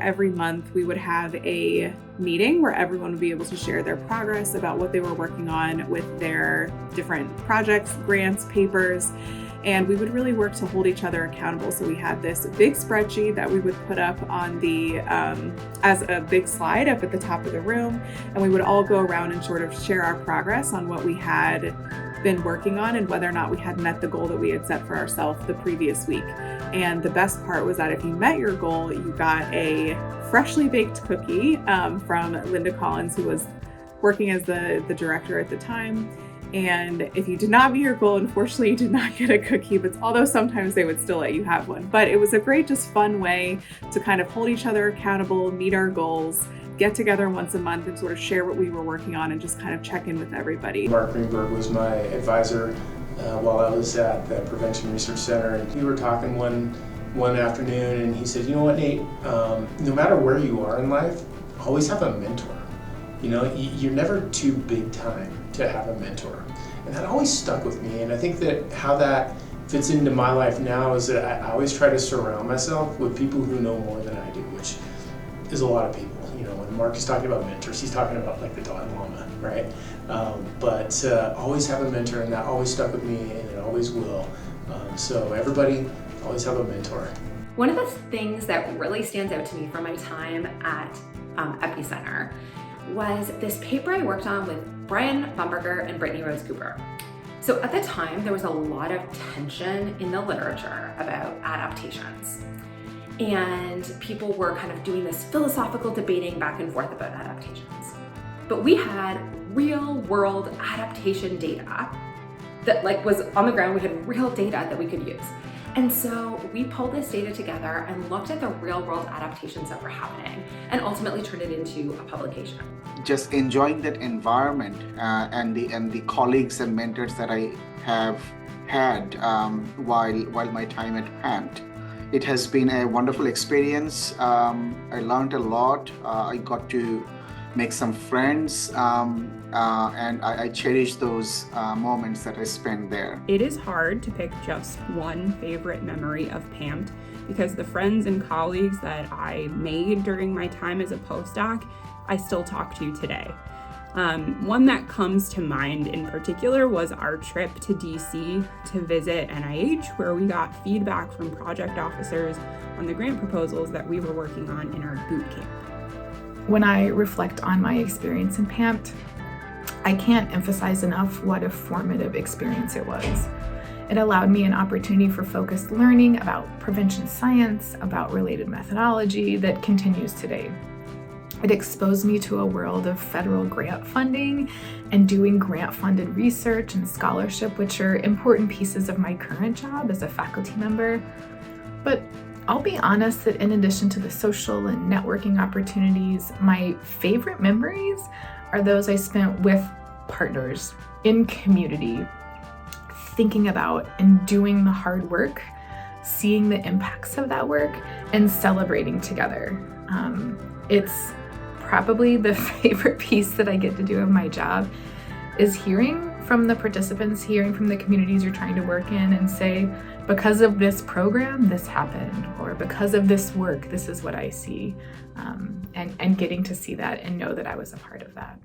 every month we would have a meeting where everyone would be able to share their progress about what they were working on with their different projects, grants, papers, and we would really work to hold each other accountable. So we had this big spreadsheet that we would put up on the as a big slide up at the top of the room, and we would all go around and sort of share our progress on what we had been working on and whether or not we had met the goal that we had set for ourselves the previous week. And the best part was that if you met your goal, you got a freshly baked cookie from Linda Collins, who was working as the director at the time. And if you did not meet your goal, unfortunately, you did not get a cookie, but although sometimes they would still let you have one. But it was a great, just fun way to kind of hold each other accountable, meet our goals, get together once a month and sort of share what we were working on and just kind of check in with everybody. Mark Greenberg was my advisor while I was at the Prevention Research Center, and we were talking one afternoon, and he said, "You know what, Nate, no matter where you are in life, always have a mentor. You know, you're never too big time to have a mentor." And that always stuck with me, and I think that how that fits into my life now is that I always try to surround myself with people who know more than I do, which is a lot of people. You know, when Mark is talking about mentors, he's talking about like the Dalai Lama, right? But always have a mentor, and that always stuck with me, and it always will. So everybody, always have a mentor. One of the things that really stands out to me from my time at Epicenter was this paper I worked on with Brian Bumberger and Brittany Rose Cooper. So at the time, there was a lot of tension in the literature about adaptations. And people were kind of doing this philosophical debating back and forth about adaptations. But we had real world adaptation data that was on the ground. We had real data that we could use. And so we pulled this data together and looked at the real world adaptations that were happening and ultimately turned it into a publication. Just enjoying that environment and the colleagues and mentors that I have had while my time at Penn. It has been a wonderful experience. I learned a lot. I got to make some friends, and I cherish those moments that I spent there. It is hard to pick just one favorite memory of PAMT because the friends and colleagues that I made during my time as a postdoc, I still talk to today. One that comes to mind in particular was our trip to DC to visit NIH, where we got feedback from project officers on the grant proposals that we were working on in our boot camp. When I reflect on my experience in PAMT, I can't emphasize enough what a formative experience it was. It allowed me an opportunity for focused learning about prevention science, about related methodology that continues today. It exposed me to a world of federal grant funding and doing grant-funded research and scholarship, which are important pieces of my current job as a faculty member. But I'll be honest that in addition to the social and networking opportunities, my favorite memories are those I spent with partners in community, thinking about and doing the hard work, seeing the impacts of that work, and celebrating together. It's probably the favorite piece that I get to do of my job is hearing from the participants, hearing from the communities you're trying to work in and say, because of this program, this happened, or because of this work, this is what I see, and getting to see that and know that I was a part of that.